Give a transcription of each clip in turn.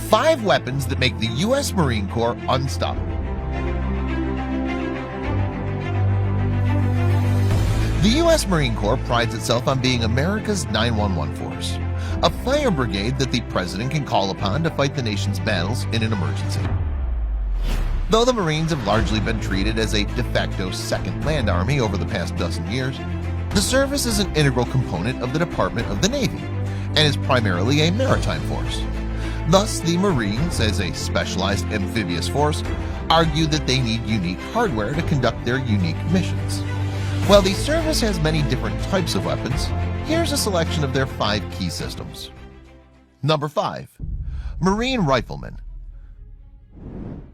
5 weapons that make the U.S. Marine Corps unstoppable. The U.S. Marine Corps prides itself on being America's 911 force, a fire brigade that the President can call upon to fight the nation's battles in an emergency. Though the Marines have largely been treated as a de facto second land army over the past dozen years, the service is an integral component of the Department of the Navy and is primarily a maritime force. Thus, the Marines, as a specialized amphibious force, argue that they need unique hardware to conduct their unique missions. While the service has many different types of weapons, here's a selection of their 5 key systems. Number 5. Marine Rifleman.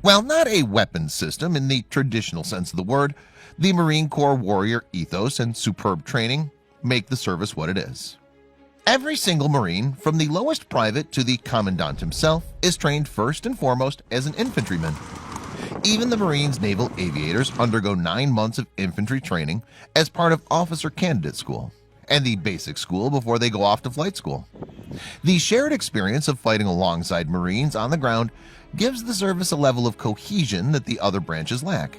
While not a weapons system in the traditional sense of the word, the Marine Corps warrior ethos and superb training make the service what it is. Every single Marine, from the lowest private to the commandant himself, is trained first and foremost as an infantryman. Even the Marines' naval aviators undergo 9 months of infantry training as part of officer candidate school and the basic school before they go off to flight school. The shared experience of fighting alongside Marines on the ground gives the service a level of cohesion that the other branches lack.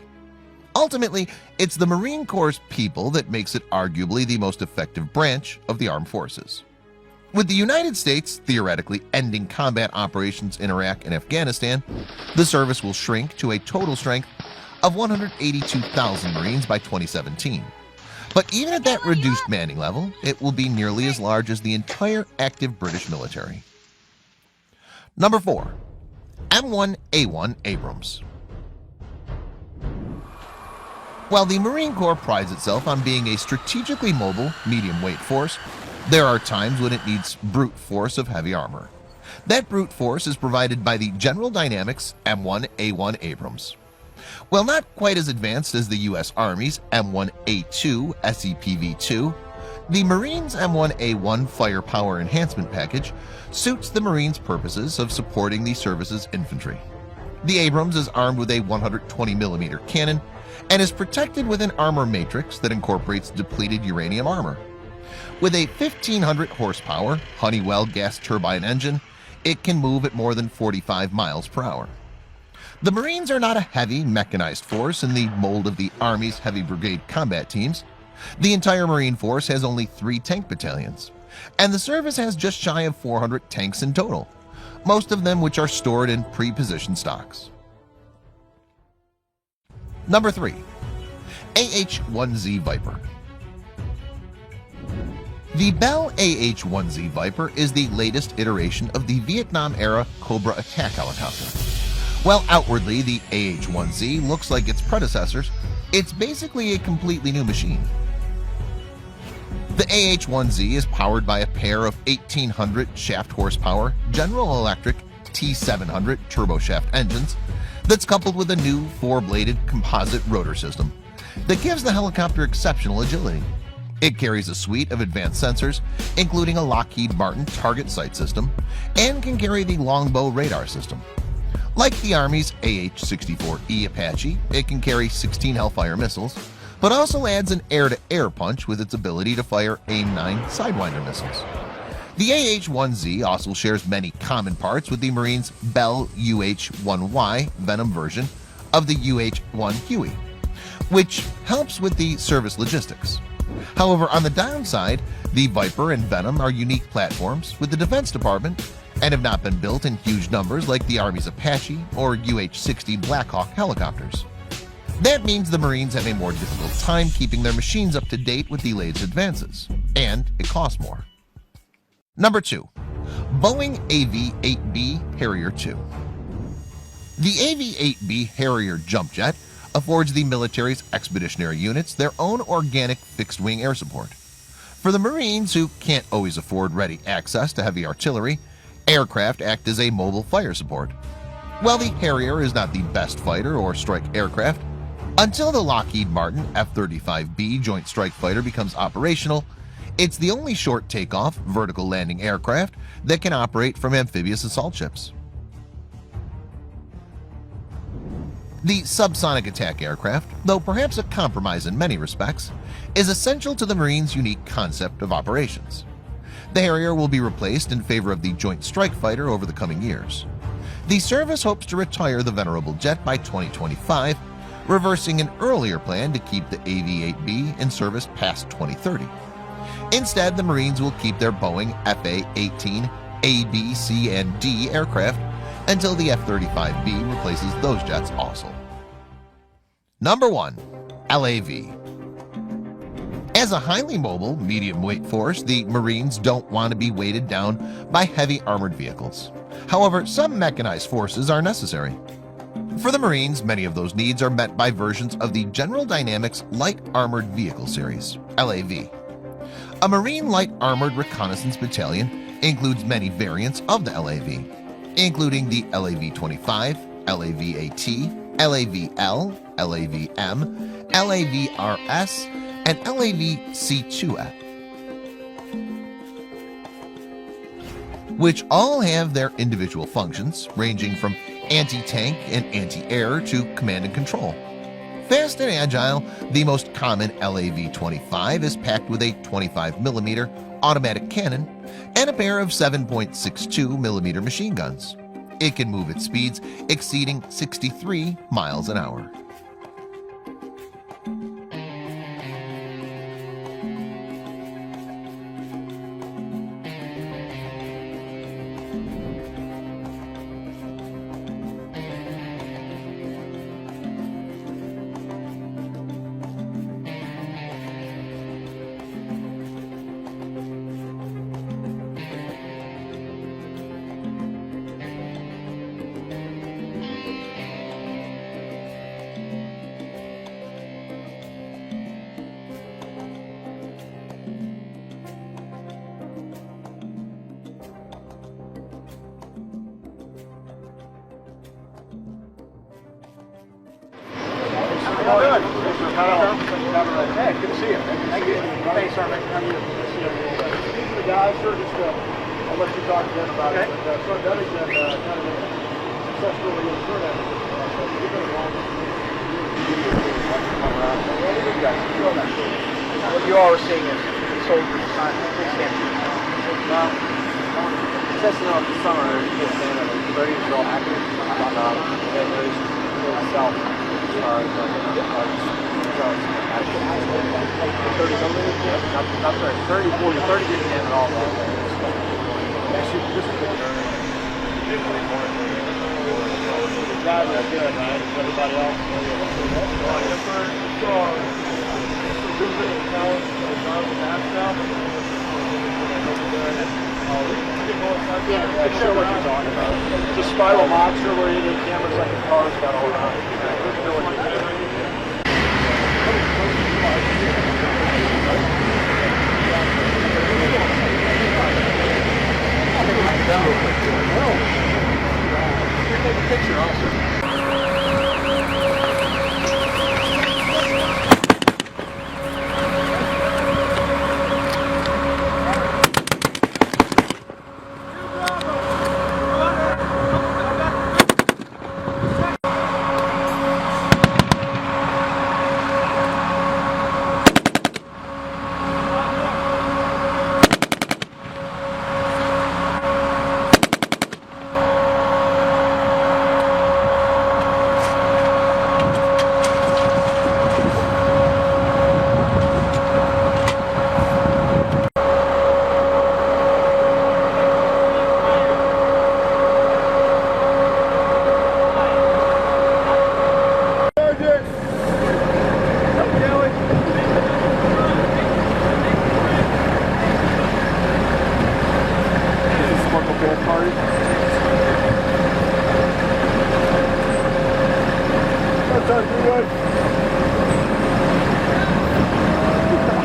Ultimately, it's the Marine Corps' people that makes it arguably the most effective branch of the armed forces. With the United States theoretically ending combat operations in Iraq and Afghanistan, the service will shrink to a total strength of 182,000 Marines by 2017. But even at that reduced manning level, it will be nearly as large as the entire active British military. Number 4. M1A1 Abrams. While the Marine Corps prides itself on being a strategically mobile, medium-weight force, there are times when it needs brute force of heavy armor. That brute force is provided by the General Dynamics M1A1 Abrams. While not quite as advanced as the U.S. Army's M1A2 SEPV2, the Marines' M1A1 Firepower Enhancement Package suits the Marines' purposes of supporting the service's infantry. The Abrams is armed with a 120mm cannon and is protected with an armor matrix that incorporates depleted uranium armor. With a 1,500 horsepower Honeywell gas turbine engine, it can move at more than 45 miles per hour. The Marines are not a heavy mechanized force in the mold of the Army's heavy brigade combat teams. The entire Marine force has only 3 tank battalions, and the service has just shy of 400 tanks in total, most of them which are stored in pre-positioned stocks. Number 3. AH-1Z Viper. The Bell AH-1Z Viper is the latest iteration of the Vietnam-era Cobra attack helicopter. While outwardly the AH-1Z looks like its predecessors, it's basically a completely new machine. The AH-1Z is powered by a pair of 1,800 shaft horsepower General Electric T700 turboshaft engines that's coupled with a new 4-bladed composite rotor system that gives the helicopter exceptional agility. It carries a suite of advanced sensors, including a Lockheed Martin target sight system, and can carry the Longbow radar system. Like the Army's AH-64E Apache, it can carry 16 Hellfire missiles, but also adds an air-to-air punch with its ability to fire AIM-9 Sidewinder missiles. The AH-1Z also shares many common parts with the Marines' Bell UH-1Y Venom version of the UH-1 Huey, which helps with the service logistics. However, on the downside, the Viper and Venom are unique platforms with the Defense Department and have not been built in huge numbers like the Army's Apache or UH-60 Blackhawk helicopters. That means the Marines have a more difficult time keeping their machines up to date with the latest advances, and it costs more. Number 2. Boeing AV-8B Harrier II. The AV-8B Harrier jump jet affords the military's expeditionary units their own organic fixed-wing air support. For the Marines who can't always afford ready access to heavy artillery, aircraft act as a mobile fire support. While the Harrier is not the best fighter or strike aircraft, until the Lockheed Martin F-35B Joint Strike Fighter becomes operational, it's the only short takeoff, vertical landing aircraft that can operate from amphibious assault ships. The subsonic attack aircraft, though perhaps a compromise in many respects, is essential to the Marines' unique concept of operations. The Harrier will be replaced in favor of the Joint Strike Fighter over the coming years. The service hopes to retire the venerable jet by 2025, reversing an earlier plan to keep the AV-8B in service past 2030. Instead, the Marines will keep their Boeing FA-18 A, B, C, and D aircraft until the F-35B replaces those jets also. Number 1. LAV. As a highly mobile, medium-weight force, the Marines don't want to be weighted down by heavy armored vehicles. However, some mechanized forces are necessary. For the Marines, many of those needs are met by versions of the General Dynamics Light Armored Vehicle Series, LAV. A Marine Light Armored Reconnaissance Battalion includes many variants of the LAV, including the LAV-25, LAV-AT, LAV-L, LAV-M, LAV-RS, and LAV-C2F, which all have their individual functions, ranging from anti-tank and anti-air to command and control. Fast and agile, the most common LAV-25 is packed with a 25mm automatic cannon and a pair of 7.62mm machine guns. It can move at speeds exceeding 63 miles an hour. How you doing? Hey, good to see you. Thank you. Thanks, sir. How are you? These are the guys, sir. Just, I'll let you talk to them about it. But Sir Dunning's been kind of a successful turnout. You've been along what you all are seeing is soldiers sign testing out the summer the birdies are all active and there's myself as far as 30 something? I'm sorry, 30, 40, 30 didn't end at all. Actually, just a quick turn. The guys are good, right? Everybody else? Yeah, I show what you're talking about. It's a spiral monster where you need cameras like a car's got all around. Take a picture also.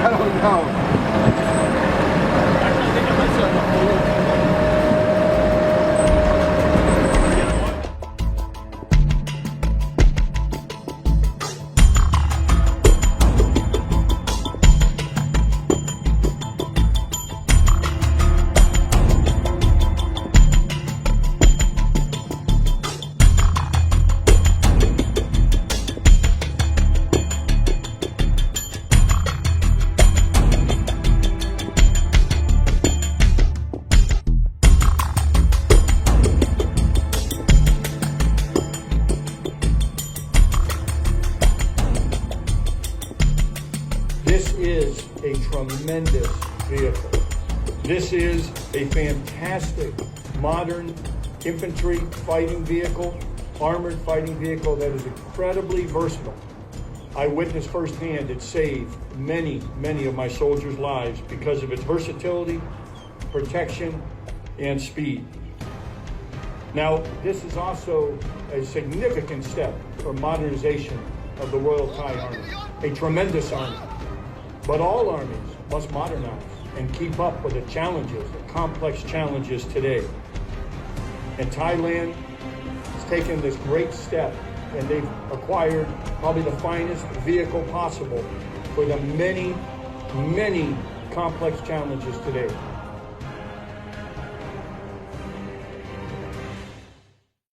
I don't know. tremendous vehicle. This is a fantastic modern infantry fighting vehicle, armored fighting vehicle that is incredibly versatile. I witnessed firsthand it saved many, many of my soldiers' lives because of its versatility, protection, and speed. Now, this is also a significant step for modernization of the Royal Thai Army, a tremendous army. But all armies must modernize and keep up with the challenges, the complex challenges today. And Thailand has taken this great step, and they've acquired probably the finest vehicle possible for the many, many complex challenges today.